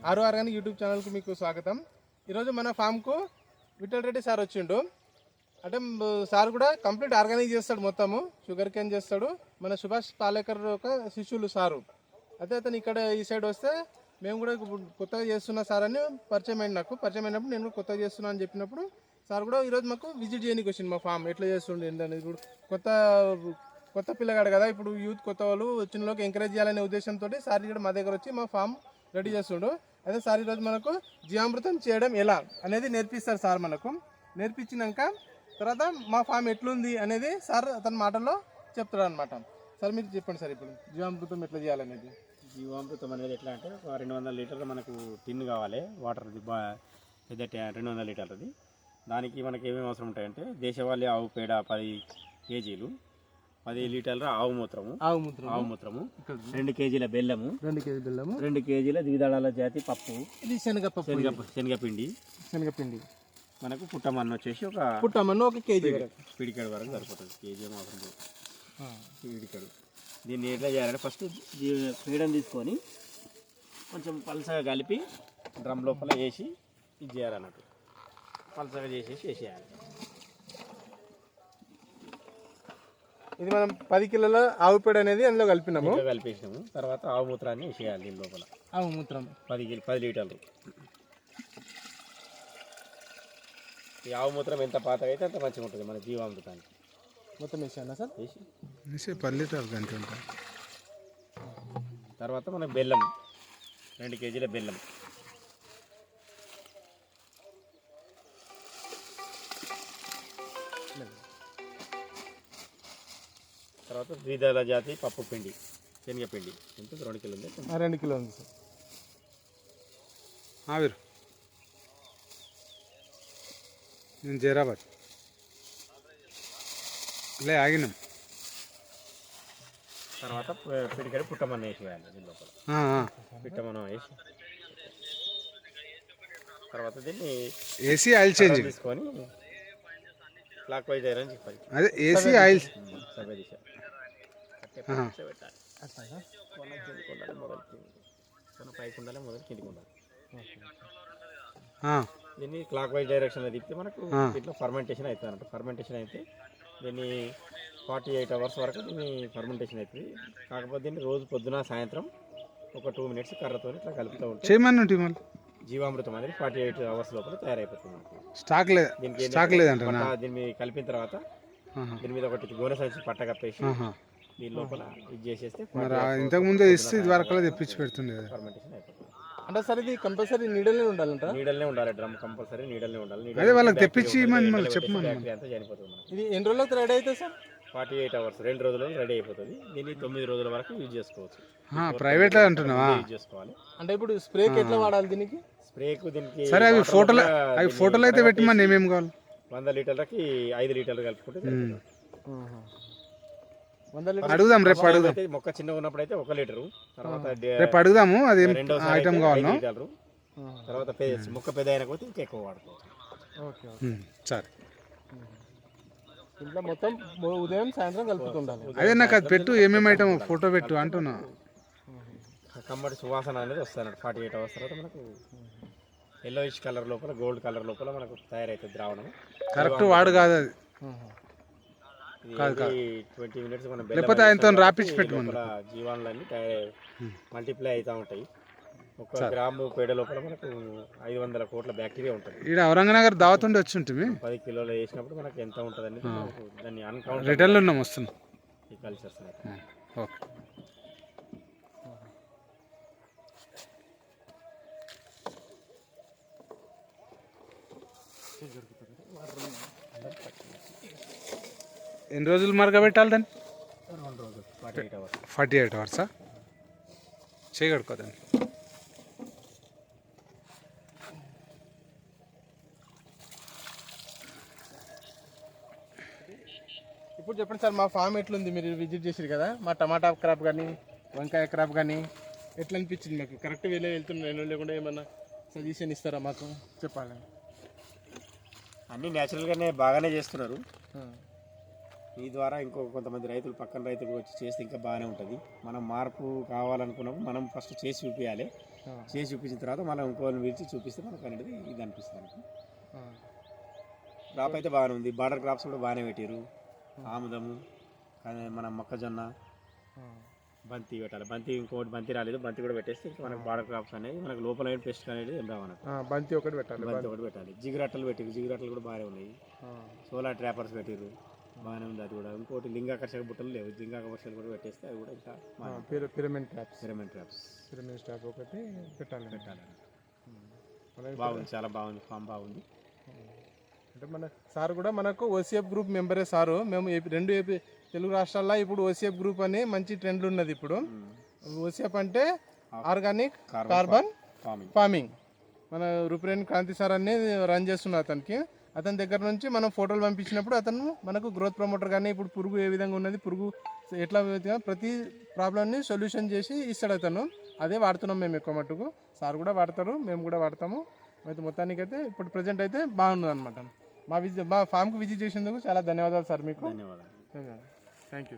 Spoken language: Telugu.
ఆరు ఆర్గానిక్ యూట్యూబ్ ఛానల్కి మీకు స్వాగతం. ఈరోజు మన ఫామ్కు విఠల్ రెడ్డి సార్ వచ్చిండు. అంటే సార్ కూడా కంప్లీట్ ఆర్గానిక్ చేస్తాడు, మొత్తము షుగర్ కేన్ చేస్తాడు. మన సుభాష్ పాలేకర్ ఒక శిష్యులు సారు. అయితే అతను ఇక్కడ ఈ సైడ్ వస్తే మేము కూడా కొత్తగా చేస్తున్నా సార్ అని పరిచయం అయింది. నాకు పరిచయం అయినప్పుడు నేను కూడా కొత్తగా చేస్తున్నా అని చెప్పినప్పుడు సార్ కూడా ఈరోజు మాకు విజిట్ చేయడానికి వచ్చింది. మా ఫామ్ ఎట్లా చేస్తుండే ఏంటనేది ఇప్పుడు కొత్త పిల్లగాడు కదా, ఇప్పుడు యూత్ కొత్త వాళ్ళు వచ్చినలోకి ఎంకరేజ్ చేయాలనే ఉద్దేశంతో సార్ ఇక్కడ మా దగ్గర వచ్చి మా ఫామ్ రెడీ చేస్తుండు. అయితే సార్ ఈరోజు మనకు జీవామృతం చేయడం ఎలా అనేది నేర్పిస్తారు. సార్ మనకు నేర్పించినాక తర్వాత మా ఫామ్ ఎట్లుంది అనేది సార్ అతని మాటల్లో చెప్తాడు అనమాట. సార్ మీరు చెప్పండి సార్, ఇప్పుడు జీవామృతం ఎట్లా చేయాలనేది. జీవామృతం అనేది ఎట్లా అంటే 200 లీటర్లు మనకు టిన్ కావాలి, వాటర్ది పెద్ద 200 లీటర్లది. దానికి మనకి ఏమేమి అవసరం ఉంటాయంటే దేశవాళీ ఆవు పేడ 10 కేజీలు, 10 లీటర్ల ఆవు మూత్రము 2 కేజీల బెల్లము, 2 కేజీల ద్విదళాల జాతి పప్పు, ఇది శనగపిండి మనకు పుట్టమన్ను వచ్చేసి ఒక కేజీ పిడికాడు వరకు సరిపోతుంది. కేజీ అవసరం లేదు, పిడికాడు. దీన్ని ఎట్లా చేయాలంటే ఫస్ట్ పేడని తీసుకొని కొంచెం పలసగా కలిపి డ్రమ్ లోపల వేసి ఇది చేయాలన్నట్టు. పలసగా వేసేయాలి. ఇది మనం 10 కిలోల ఆవు పేడ అనేది అందులో కలిపేసినాము. తర్వాత ఆవు మూత్రాన్ని వేసేయాలి దీని లోపల. ఆవు మూత్రం 10 లీటర్లు. ఈ ఆవు మూత్రం ఎంత పాతగా అయితే అంత మంచిగా ఉంటుంది మన జీవామృతానికి. మొత్తం వేసాను సార్, వేసి 10 లీటర్లు గంట ఉంటుంది. తర్వాత మనకు బెల్లం 2 కేజీల బెల్లం, తర్వాత ద్విదళ జాతి పప్పు పిండి, శనగపిండి ఎంత 2 కిలో ఉంది. 2 కిలో ఉంది సార్. ఆవిరు నేను జైరాబాద్ లే ఆగినాం. తర్వాత పిడికడి పుట్టమన్న వేసి వేయాలి దీని లోపల. పుట్టమన్నం వేసి తర్వాత దీన్ని ఏసీ ఆయిల్ చేంజ్ తీసుకొని క్లాక్ వైజ్ అని చెప్పాలి. అదే ఏసీ ఆయిల్ పైకి ఉండాలి, మొదలు కిందికి ఉండాలి. దీన్ని క్లాక్ వైజ్ డైరెక్షన్లో తిప్పితే మనకు ఇట్లా ఫర్మెంటేషన్ అవుతుంది అన్నట్టు. ఫర్మెంటేషన్ అయితే దీన్ని 48 అవర్స్ వరకు దీన్ని ఫర్మెంటేషన్ అవుతుంది. కాకపోతే దీన్ని రోజు పొద్దున సాయంత్రం ఒక 2 మినిట్స్ కర్రతో ఇట్లా కలుపుతూ ఉంటే జీవామృతం అనేది 48 అవర్స్ లోపల తయారైపోతుంది. దీన్ని కలిపిన తర్వాత దీని మీద ఒకటి గోనె సంచి పట్ట కప్పేసి దీని లోపల ఇది చేసేస్తే ఇంతకుముందే ఇస్తే ఇది వరకు తెప్పించి పెడుతుంది. ఫర్మెంటేషన్ అయిపోతుంది. అంటే సార్ ఇది కంపల్సరీ నీడలే ఉండాలంట. నీడలనే ఉండాలి, డ్రమ్ కంపల్సరీ నీడలనే ఉండాలి. అదే వాళ్ళకి తెప్పించి చెప్పమని. అంతా చనిపోతుంది. ఇది ఎన్ని రోజులకు రెడీ అవుతుంది సార్? 48 అవర్స్, 2 రోజుల్లో రెడీ అయిపోతుంది. దీన్ని 9 రోజుల వరకు యూజ్ చేసుకోవచ్చు. ప్రైవేట్ లో అంటున్నావా? యూజ్ చేసుకోవాలి. అంటే ఇప్పుడు స్ప్రేకి ఎట్లా వాడాలి దీనికి? స్ప్రేకు దీనికి సరే అవి ఫోటోలు అయితే పెట్టమని ఏమేమి కావాలి? 100 లీటర్లకి 5 లీటర్లు కలుపుకుంటే అడుగుదాం, రేపు అడుగుదాం. మొక్క చిన్నగా ఉన్నప్పుడు అయితే 1 లీటరు, తర్వాత రేపు అడుగుదాము అది రెండోసారి ఐటమ్ కావాలి. తర్వాత మొక్క పెద్ద అయిన కొద్ది ఇంకా ఎక్కువ వాడుకోవచ్చు. సరే ఇంట్లో మొత్తం ఉదయం సాయంత్రం కలుపుతుండాలి. అదే నాకు అది పెట్టు, ఏమేమి ఐటమ్ ఫోటో పెట్టు అంటున్నా. కమ్మటి సువాసన అనేది వస్తుంది. 48 అవర్స్ తర్వాత మనకు ఎల్లోయిష్ కలర్ లోపల, గోల్డ్ కలర్ లోపల మనకు తయారైతుంది ద్రావణం. కరెక్ట్ వాడు కాదు అది. 20 మినిట్స్ మనం లేకపోతే ఆయనతో రాపించి పెట్టుకోండి. జీవాణులన్నీ మల్టిప్లై అవుతూ ఉంటాయి. 1 గ్రాము పేడ లోపల మనకు 500 కోట్ల బ్యాక్టీరియా ఉంటుంది. ఇక్కడ ఔరంగనగర్ దావతుండి వచ్చి ఉంటుంది. 10 కిలోలు వేసినప్పుడు మనకు ఎంత ఉంటుంది దాన్ని అన్కౌంట్ రిటర్న్లో ఉన్నాం వస్తున్నాం ఈ కల్చర్స్. ఓకే. ఎన్ని రోజులు మరగబెట్టాలి దాన్ని? 2 రోజులు, 48 అవర్స్. 48 అవర్సా? చేయగడుకోదండి. ఇప్పుడు చెప్పండి సార్, మా ఫామ్ ఎట్లుంది? మీరు విజిట్ చేసారు కదా, మా టమాటా క్రాప్ కానీ వంకాయ క్రాప్ కానీ ఎట్లా అనిపించింది మాకు? కరెక్ట్ వేలో వెళ్తున్నాను లేకుండా ఏమన్నా సజెషన్ ఇస్తారా మాకు? చెప్పాలి. అన్నీ న్యాచురల్గానే బాగానే చేస్తున్నారు. ఈ ద్వారా కొంతమంది రైతులు పక్కన రైతులు వచ్చి చేస్తే ఇంకా బాగానే ఉంటుంది. మనం మార్పు కావాలనుకున్నప్పుడు మనం ఫస్ట్ చేసి చూపించాలి. చేసి చూపించిన తర్వాత మళ్ళీ ఇంకోళ్ళని పిలిచి చూపిస్తే మనకు అనేది ఇది అనిపిస్తుంది మనకు. క్రాప్ అయితే బాగానే ఉంది, బార్డర్ క్రాప్స్ కూడా బాగానే పెట్టారు. ఆముదము, కానీ మన మొక్కజొన్న, బంతి పెట్టాలి. బంతి ఇంకోటి బంతి రాలేదు, బంతి కూడా పెట్టేస్తే ఇంకా మనకు బార్డర్ క్రాప్స్ అనేది మనకు లోపల పెస్ట్ అనేది ఏం రావు మనకు. బంతి ఒకటి పెట్టాలి, బంతి ఒకటి పెట్టాలి. జిగురట్టలు పెట్టారు, జిగురట్టలు కూడా బాగానే ఉన్నాయి. సోలార్ ట్రాపర్స్ పెట్టారు, బాగానే ఉంది అది కూడా. ఇంకోటి లింగాకర్షక బుట్టలు లేవు, లింగాకర్షకలు కూడా పెట్టేస్తే అవి కూడా ఇంకా పిరమిడ్ ట్రాప్స్ ఒకటి పెట్టాలి. బాగుంది, చాలా బాగుంది, ఫామ్ బాగుంది. అంటే మన సార్ కూడా మనకు ఓసీఎఫ్ గ్రూప్ మెంబరే సారు. మేము రెండు తెలుగు రాష్ట్రాల్లో ఇప్పుడు ఓసీఎఫ్ గ్రూప్ అని మంచి ట్రెండ్లు ఉన్నది ఇప్పుడు. ఓసీఎఫ్ అంటే ఆర్గానిక్ కార్బన్ ఫార్మింగ్. మన రూపురేణి క్రాంతి సార్ అని రన్ చేస్తున్నారు. అతని దగ్గర నుంచి మనం ఫోటోలు పంపించినప్పుడు అతను మనకు గ్రోత్ ప్రమోటర్ కానీ ఇప్పుడు పురుగు ఏ విధంగా ఉన్నది, పురుగు ఎట్లా ప్రతి ప్రాబ్లమ్ని సొల్యూషన్ చేసి ఇస్తాడు అతను. అదే వాడుతున్నాం మేము ఎక్కువ మట్టుకు. సార్ కూడా వాడతారు, మేము కూడా వాడతాము. అయితే మొత్తానికి అయితే ఇప్పుడు ప్రజెంట్ అయితే బాగుంది అనమాట. మా ఫామ్కి విజిట్ చేసేందుకు చాలా ధన్యవాదాలు సార్ మీకు. ధన్యవాదాలు. Thank you.